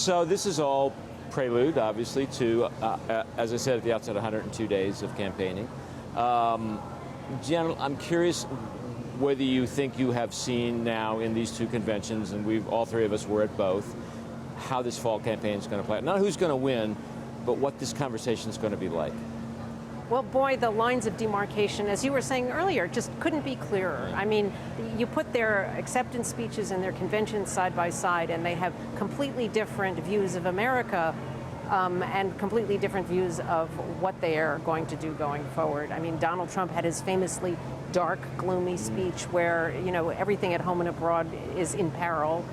So this is all prelude, obviously, to, as I said at the outset, 102 days of campaigning. Jen, I'm curious whether you think you have seen now in these two conventions, and all three of us were at both, how this fall campaign is going to play out. Not who's going to win, but what this conversation is going to be like. Well, boy, the lines of demarcation, as you were saying earlier, just couldn't be clearer. I mean, you put their acceptance speeches and their conventions side by side, and they have completely different views of America and completely different views of what they are going to do going forward. I mean, Donald Trump had his famously dark, gloomy speech where, you know, everything at home and abroad is in peril.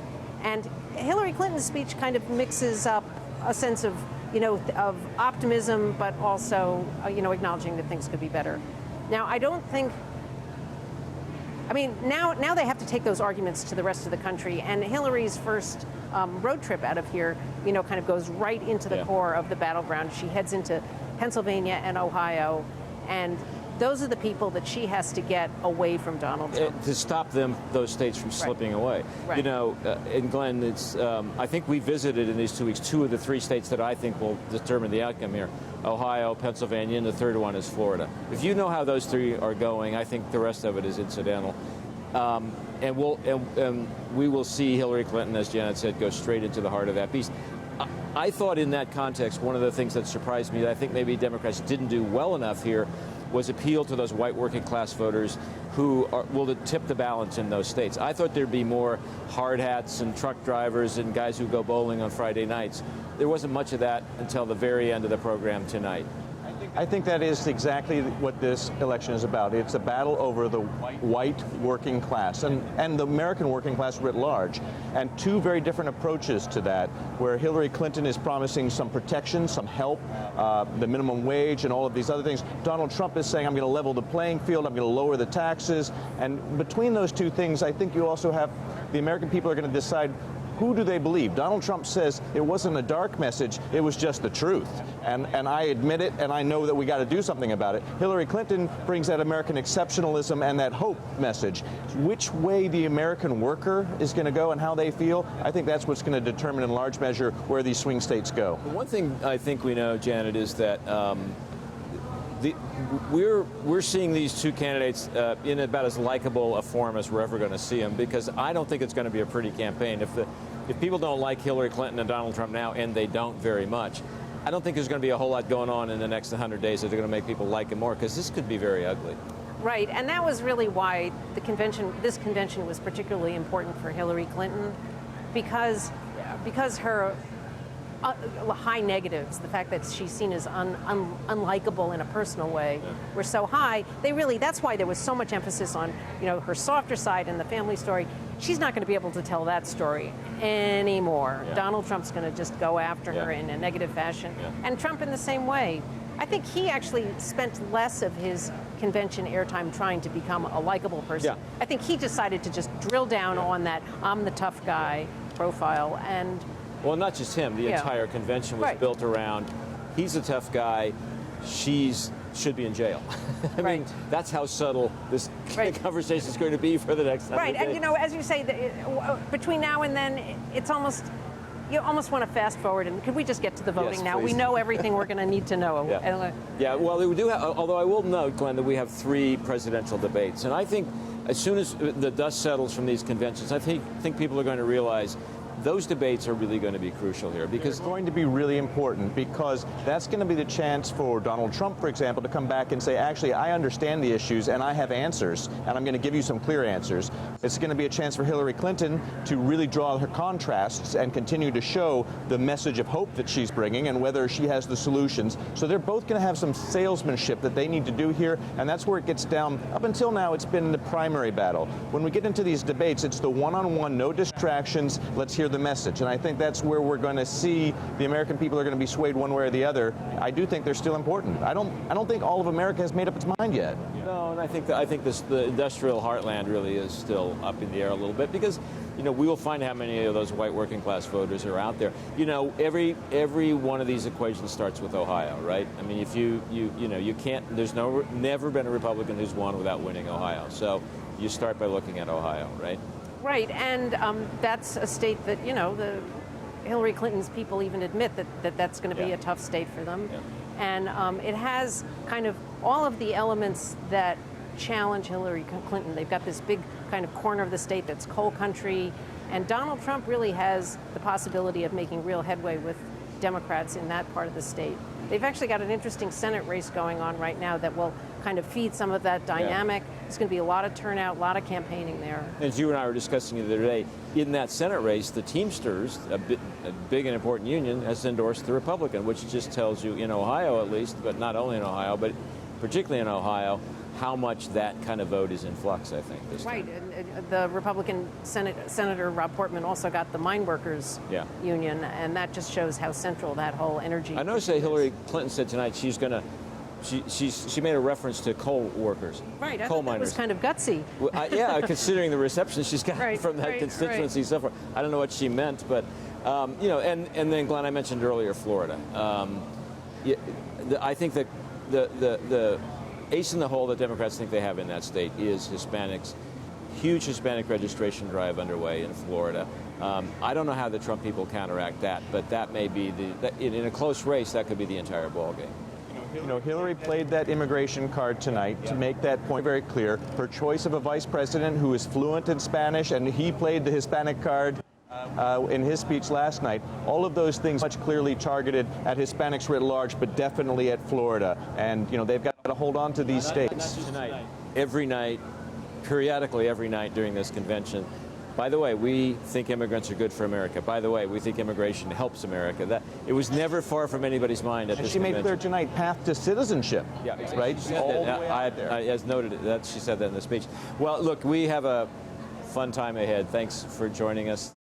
And Hillary Clinton's speech kind of mixes up a sense of, you know, of optimism, but also, you know, acknowledging that things could be better. Now, I don't think, I mean, now they have to take those arguments to the rest of the country, and Hillary's first road trip out of here, you know, kind of goes right into the core of the battleground. She heads into Pennsylvania and Ohio, and those are the people that she has to get away from Donald Trump. To stop those states from slipping away. Right. You know, and Glenn, it's, I think we visited in these 2 weeks 2 of the 3 states that I think will determine the outcome here. Ohio, Pennsylvania, and the third one is Florida. If you know how those 3 are going, I think the rest of it is incidental. And we will see Hillary Clinton, as Janet said, go straight into the heart of that beast. I thought in that context, one of the things that surprised me, that I think maybe Democrats didn't do well enough here, was appeal to those white working class voters who will tip the balance in those states. I thought there'd be more hard hats and truck drivers and guys who go bowling on Friday nights. There wasn't much of that until the very end of the program tonight. I think that is exactly what this election is about. It's a battle over the white working class and the American working class writ large, and 2 very different approaches to that, where Hillary Clinton is promising some protection, some help, the minimum wage and all of these other things. Donald Trump is saying, I'm going to level the playing field, I'm going to lower the taxes. And between those 2 things, I think you also have the American people are going to decide, who do they believe? Donald Trump says it wasn't a dark message, it was just the truth. And I admit it, and I know that we got to do something about it. Hillary Clinton brings that American exceptionalism and that hope message. Which way the American worker is going to go and how they feel, I think that's what's going to determine in large measure where these swing states go. The one thing I think we know, Janet, is that we're seeing these 2 candidates in about as likable a form as we're ever going to see them, because I don't think it's going to be a pretty campaign. If people don't like Hillary Clinton and Donald Trump now, and they don't very much, I don't think there's going to be a whole lot going on in the next 100 days that are going to make people like him more, because this could be very ugly. Right, and that was really why this convention was particularly important for Hillary Clinton, because her high negatives, the fact that she's seen as unlikable in a personal way, were so high. That's why there was so much emphasis on, you know, her softer side and the family story. She's not going to be able to tell that story anymore. Yeah. Donald Trump's going to just go after her in a negative fashion, and Trump in the same way. I think he actually spent less of his convention airtime trying to become a likable person. Yeah. I think he decided to just drill down on that I'm the tough guy profile. And well, not just him. The entire convention was built around, he's a tough guy, should be in jail. I mean, that's how subtle this conversation is going to be for the next 100 days. And you know, as you say, between now and then, it's almost, you almost want to fast forward, and could we just get to the voting now? Please. We know everything we're going to need to know. Well, we do have, although I will note, Glenn, that we have 3 presidential debates, and I think as soon as the dust settles from these conventions, I think people are going to realize those debates are really going to be crucial here, because it's going to be really important, because that's going to be the chance for Donald Trump, for example, to come back and say, actually, I understand the issues and I have answers, and I'm going to give you some clear answers. It's going to be a chance for Hillary Clinton to really draw her contrasts and continue to show the message of hope that she's bringing and whether she has the solutions. So they're both going to have some salesmanship that they need to do here, and that's where it gets down. Up until now, it's been the primary battle. When we get into these debates, it's the one-on-one, no distractions, let's hear the message. And I think that's where we're going to see the American people are going to be swayed one way or the other. I do think they're still important. I don't think all of America has made up its mind yet. No, and I think the industrial heartland really is still up in the air a little bit, because, you know, we will find how many of those white working class voters are out there. You know, every one of these equations starts with Ohio, right? I mean, if you can't, there's never been a Republican who's won without winning Ohio. So you start by looking at Ohio, right? Right, and that's a state that, you know, Hillary Clinton's people even admit that that's going to be Yeah. a tough state for them. Yeah. And it has kind of all of the elements that challenge Hillary Clinton. They've got this big kind of corner of the state that's coal country, and Donald Trump really has the possibility of making real headway with Democrats in that part of the state. They've actually got an interesting Senate race going on right now that will kind of feed some of that dynamic. There's going to be a lot of turnout, a lot of campaigning there. As you and I were discussing the other day, in that Senate race, the Teamsters, a big and important union, has endorsed the Republican, which just tells you, in Ohio at least, but not only in Ohio, but particularly in Ohio, how much that kind of vote is in flux, I think, this Right. time. And the Republican Senator Rob Portman also got the mine workers Yeah. union, and that just shows how central that whole energy. I noticed that issue is. Hillary Clinton said tonight she's going to, she made a reference to coal workers, Right. I coal thought that miners. was kind of gutsy. Well, yeah, considering the reception she's got Right, from that right, constituency so far. I don't know what she meant, but, and then Glenn, I mentioned earlier Florida. I think that the ace in the hole that Democrats think they have in that state is Hispanics. Huge Hispanic registration drive underway in Florida. I don't know how the Trump people counteract that, but that may be in a close race, that could be the entire ballgame. Hillary played that immigration card tonight to make that point very clear. Her choice of a vice president who is fluent in Spanish, and he played the Hispanic card in his speech last night. All of those things much clearly targeted at Hispanics writ large, but definitely at Florida. And, they've got to hold on to these states. Tonight, every night, periodically every night during this convention. By the way, we think immigrants are good for America. By the way, we think immigration helps America. It was never far from anybody's mind at And this she made convention. clear tonight path to citizenship. Yeah, right. She said All that. the way out there. I as noted that she said that in the speech. Well, look, we have a fun time ahead. Thanks for joining us.